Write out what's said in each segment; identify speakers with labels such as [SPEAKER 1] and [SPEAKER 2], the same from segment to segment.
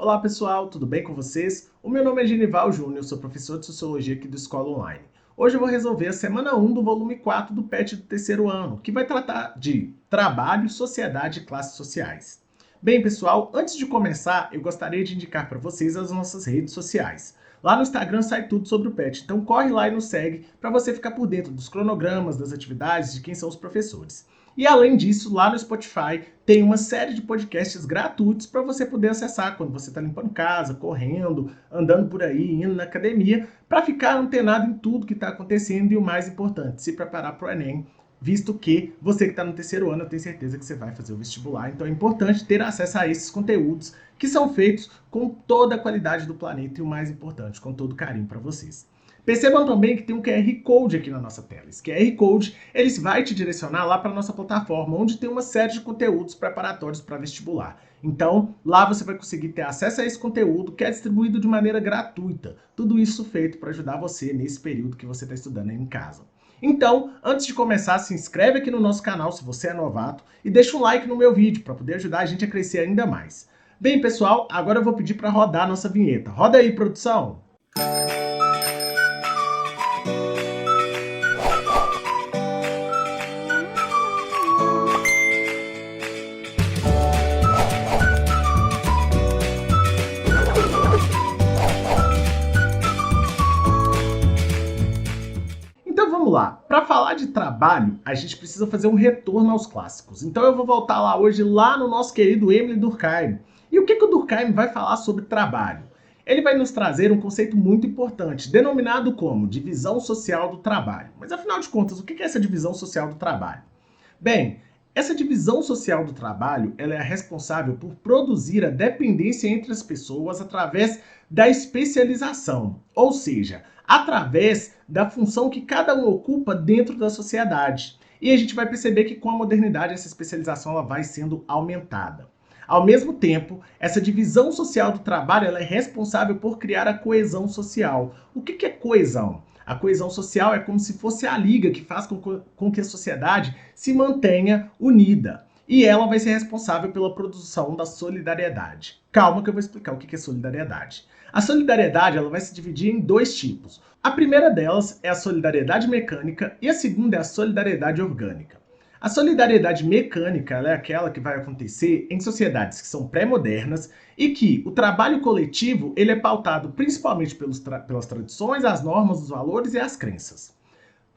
[SPEAKER 1] Olá pessoal, tudo bem com vocês? O meu nome é Genival Júnior, sou professor de Sociologia aqui do Escola Online. Hoje eu vou resolver a semana 1 do volume 4 do PET do terceiro ano, que vai tratar de trabalho, sociedade e classes sociais. Bem pessoal, antes de começar, eu gostaria de indicar para vocês as nossas redes sociais. Lá no Instagram sai tudo sobre o PET, então corre lá e nos segue para você ficar por dentro dos cronogramas, das atividades, de quem são os professores. E além disso, lá no Spotify tem uma série de podcasts gratuitos para você poder acessar quando você está limpando casa, correndo, andando por aí, indo na academia, para ficar antenado em tudo que está acontecendo e o mais importante, se preparar para o Enem, visto que você que está no terceiro ano, eu tenho certeza que você vai fazer o vestibular, então é importante ter acesso a esses conteúdos que são feitos com toda a qualidade do planeta e o mais importante, com todo carinho para vocês. Percebam também que tem um QR Code aqui na nossa tela. Esse QR Code ele vai te direcionar lá para a nossa plataforma, onde tem uma série de conteúdos preparatórios para vestibular. Então, lá você vai conseguir ter acesso a esse conteúdo que é distribuído de maneira gratuita. Tudo isso feito para ajudar você nesse período que você está estudando aí em casa. Então, antes de começar, se inscreve aqui no nosso canal se você é novato e deixa um like no meu vídeo para poder ajudar a gente a crescer ainda mais. Bem, pessoal, agora eu vou pedir para rodar a nossa vinheta. Roda aí, produção! Vamos lá, para falar de trabalho, a gente precisa fazer um retorno aos clássicos. Então eu vou voltar lá hoje, lá no nosso querido Émile Durkheim. E o que o Durkheim vai falar sobre trabalho? Ele vai nos trazer um conceito muito importante, denominado como divisão social do trabalho. Mas afinal de contas, o que é essa divisão social do trabalho? Bem, essa divisão social do trabalho ela é a responsável por produzir a dependência entre as pessoas através da especialização, ou seja, através da função que cada um ocupa dentro da sociedade. E a gente vai perceber que com a modernidade essa especialização ela vai sendo aumentada. Ao mesmo tempo, essa divisão social do trabalho ela é responsável por criar a coesão social. O que é coesão? A coesão social é como se fosse a liga que faz com que a sociedade se mantenha unida. E ela vai ser responsável pela produção da solidariedade. Calma que eu vou explicar o que é solidariedade. A solidariedade ela vai se dividir em dois tipos. A primeira delas é a solidariedade mecânica e a segunda é a solidariedade orgânica. A solidariedade mecânica ela é aquela que vai acontecer em sociedades que são pré-modernas e que o trabalho coletivo ele é pautado principalmente pelas tradições, as normas, os valores e as crenças.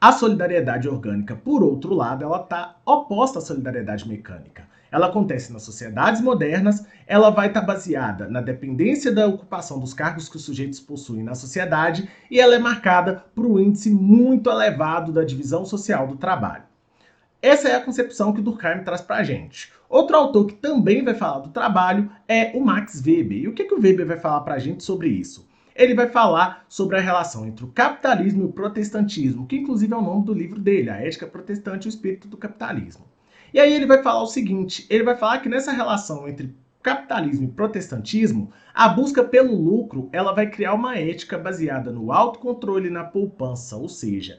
[SPEAKER 1] A solidariedade orgânica, por outro lado, ela está oposta à solidariedade mecânica. Ela acontece nas sociedades modernas, ela vai estar baseada na dependência da ocupação dos cargos que os sujeitos possuem na sociedade e ela é marcada por um índice muito elevado da divisão social do trabalho. Essa é a concepção que Durkheim traz para a gente. Outro autor que também vai falar do trabalho é o Max Weber. E o que o Weber vai falar para a gente sobre isso? Ele vai falar sobre a relação entre o capitalismo e o protestantismo, que inclusive é o nome do livro dele, A Ética Protestante e o Espírito do Capitalismo. E aí ele vai falar o seguinte, ele vai falar que nessa relação entre capitalismo e protestantismo, a busca pelo lucro ela vai criar uma ética baseada no autocontrole e na poupança, ou seja,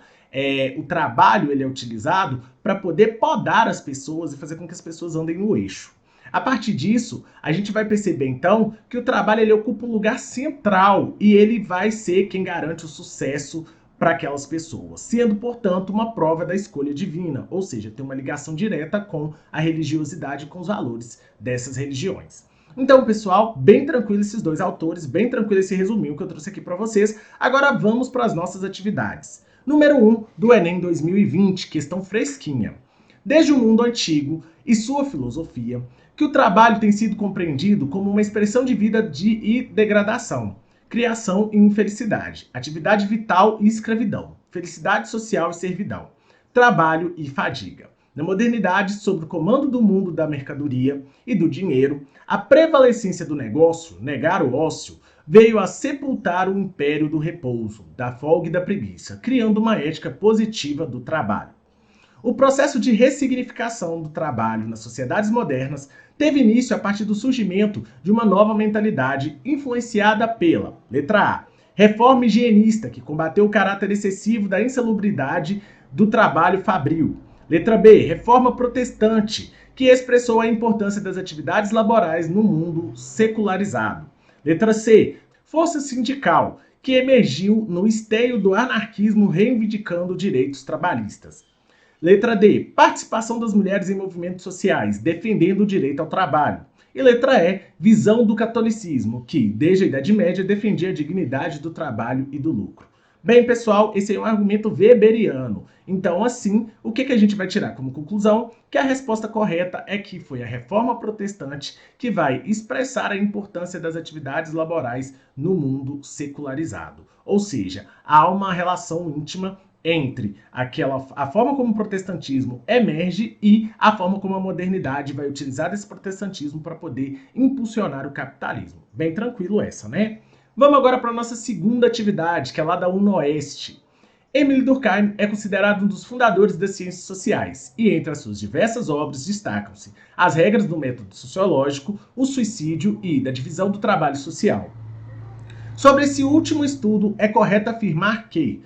[SPEAKER 1] o trabalho ele é utilizado para poder podar as pessoas e fazer com que as pessoas andem no eixo. A partir disso, a gente vai perceber então que o trabalho ele ocupa um lugar central e ele vai ser quem garante o sucesso para aquelas pessoas, sendo, portanto, uma prova da escolha divina, ou seja, tem uma ligação direta com a religiosidade e com os valores dessas religiões. Então, pessoal, bem tranquilo esses dois autores, bem tranquilo esse resuminho que eu trouxe aqui para vocês. Agora vamos para as nossas atividades. Número 1 do Enem 2020, questão fresquinha. Desde o mundo antigo e sua filosofia, que o trabalho tem sido compreendido como uma expressão de vida e degradação, criação e infelicidade, atividade vital e escravidão, felicidade social e servidão, trabalho e fadiga. Na modernidade, sob o comando do mundo da mercadoria e do dinheiro, a prevalecência do negócio, negar o ócio, veio a sepultar o império do repouso, da folga e da preguiça, criando uma ética positiva do trabalho. O processo de ressignificação do trabalho nas sociedades modernas teve início a partir do surgimento de uma nova mentalidade influenciada pela, letra A, reforma higienista, que combateu o caráter excessivo da insalubridade do trabalho fabril. Letra B, reforma protestante, que expressou a importância das atividades laborais no mundo secularizado. Letra C, força sindical, que emergiu no esteio do anarquismo reivindicando direitos trabalhistas. Letra D, participação das mulheres em movimentos sociais, defendendo o direito ao trabalho. E letra E, visão do catolicismo, que, desde a Idade Média, defendia a dignidade do trabalho e do lucro. Bem, pessoal, esse é um argumento weberiano. Então, assim, o que a gente vai tirar como conclusão? Que a resposta correta é que foi a Reforma Protestante que vai expressar a importância das atividades laborais no mundo secularizado. Ou seja, há uma relação íntima entre a forma como o protestantismo emerge e a forma como a modernidade vai utilizar esse protestantismo para poder impulsionar o capitalismo. Bem tranquilo essa, né? Vamos agora para a nossa segunda atividade, que é lá da UNOeste. Émile Durkheim é considerado um dos fundadores das ciências sociais, e entre as suas diversas obras destacam-se as regras do método sociológico, o suicídio e da divisão do trabalho social. Sobre esse último estudo, é correto afirmar que: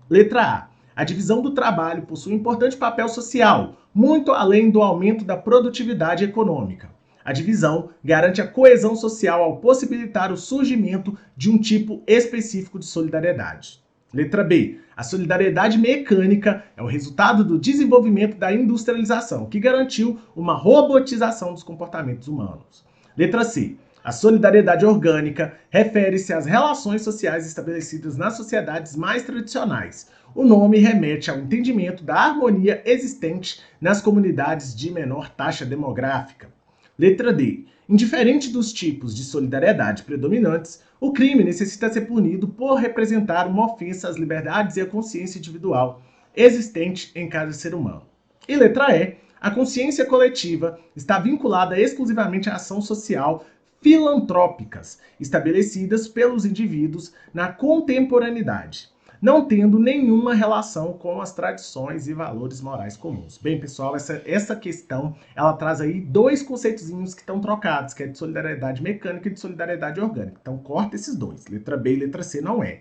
[SPEAKER 1] letra A, a divisão do trabalho possui um importante papel social, muito além do aumento da produtividade econômica. A divisão garante a coesão social ao possibilitar o surgimento de um tipo específico de solidariedade. Letra B, a solidariedade mecânica é o resultado do desenvolvimento da industrialização, que garantiu uma robotização dos comportamentos humanos. Letra C, a solidariedade orgânica refere-se às relações sociais estabelecidas nas sociedades mais tradicionais. O nome remete ao entendimento da harmonia existente nas comunidades de menor taxa demográfica. Letra D. Indiferente dos tipos de solidariedade predominantes, o crime necessita ser punido por representar uma ofensa às liberdades e à consciência individual existente em cada ser humano. E letra E. A consciência coletiva está vinculada exclusivamente à ação social filantrópicas estabelecidas pelos indivíduos na contemporaneidade, não tendo nenhuma relação com as tradições e valores morais comuns. Bem, pessoal, essa questão, ela traz aí dois conceitozinhos que estão trocados, que é de solidariedade mecânica e de solidariedade orgânica. Então, corta esses dois. Letra B e letra C não é.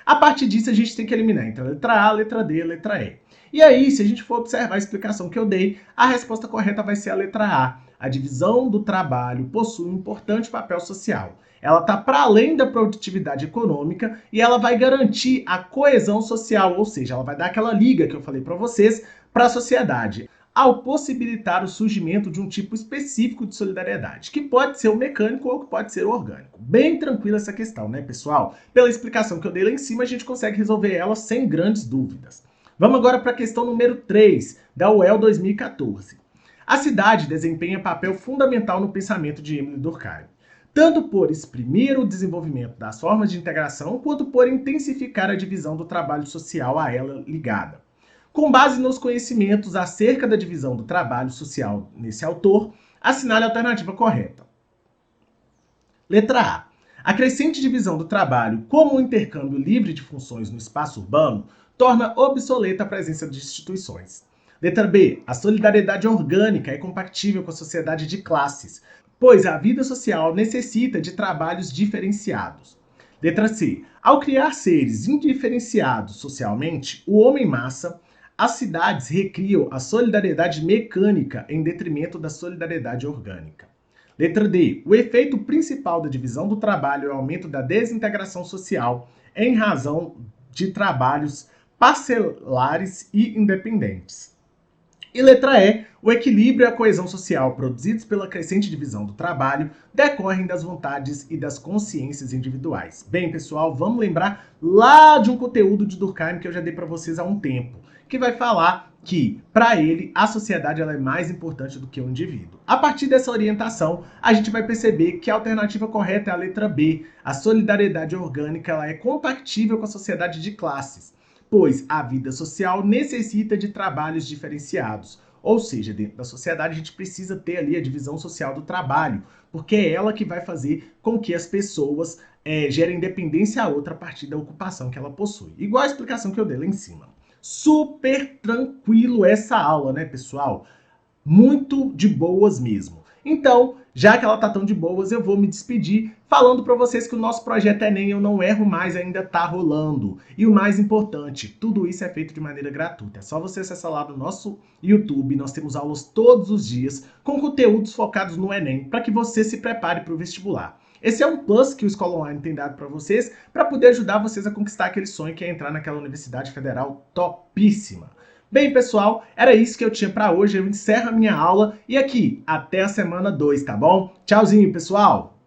[SPEAKER 1] A partir disso, a gente tem que eliminar entre a letra A, letra D e letra E. E aí, se a gente for observar a explicação que eu dei, a resposta correta vai ser a letra A. A divisão do trabalho possui um importante papel social. Ela está para além da produtividade econômica e ela vai garantir a coesão social, ou seja, ela vai dar aquela liga que eu falei para vocês para a sociedade, ao possibilitar o surgimento de um tipo específico de solidariedade, que pode ser o mecânico ou que pode ser o orgânico. Bem tranquila essa questão, né, pessoal? Pela explicação que eu dei lá em cima, a gente consegue resolver ela sem grandes dúvidas. Vamos agora para a questão número 3, da UEL 2014. A cidade desempenha papel fundamental no pensamento de Émile Durkheim, tanto por exprimir o desenvolvimento das formas de integração, quanto por intensificar a divisão do trabalho social a ela ligada. Com base nos conhecimentos acerca da divisão do trabalho social nesse autor, assinale a alternativa correta. Letra A. A crescente divisão do trabalho como um intercâmbio livre de funções no espaço urbano torna obsoleta a presença de instituições. Letra B. A solidariedade orgânica é compatível com a sociedade de classes, pois a vida social necessita de trabalhos diferenciados. Letra C. Ao criar seres indiferenciados socialmente, o homem-massa, as cidades recriam a solidariedade mecânica em detrimento da solidariedade orgânica. Letra D. O efeito principal da divisão do trabalho é o aumento da desintegração social em razão de trabalhos parcelares e independentes. E letra E, o equilíbrio e a coesão social produzidos pela crescente divisão do trabalho decorrem das vontades e das consciências individuais. Bem, pessoal, vamos lembrar lá de um conteúdo de Durkheim que eu já dei para vocês há um tempo, que vai falar que, para ele, a sociedade ela é mais importante do que o indivíduo. A partir dessa orientação, a gente vai perceber que a alternativa correta é a letra B. A solidariedade orgânica ela é compatível com a sociedade de classes, pois a vida social necessita de trabalhos diferenciados. Ou seja, dentro da sociedade a gente precisa ter ali a divisão social do trabalho, porque é ela que vai fazer com que as pessoas gerem dependência a outra a partir da ocupação que ela possui. Igual a explicação que eu dei lá em cima. Super tranquilo essa aula, né, pessoal? Muito de boas mesmo. Então, já que ela tá tão de boas, eu vou me despedir falando para vocês que o nosso projeto Enem Eu Não Erro Mais ainda tá rolando. E o mais importante, tudo isso é feito de maneira gratuita. É só você acessar lá no nosso YouTube, nós temos aulas todos os dias com conteúdos focados no Enem para que você se prepare para o vestibular. Esse é um plus que o Escola Online tem dado para vocês, para poder ajudar vocês a conquistar aquele sonho que é entrar naquela universidade federal topíssima. Bem, pessoal, era isso que eu tinha para hoje. Eu encerro a minha aula e aqui, até a semana 2, tá bom? Tchauzinho, pessoal!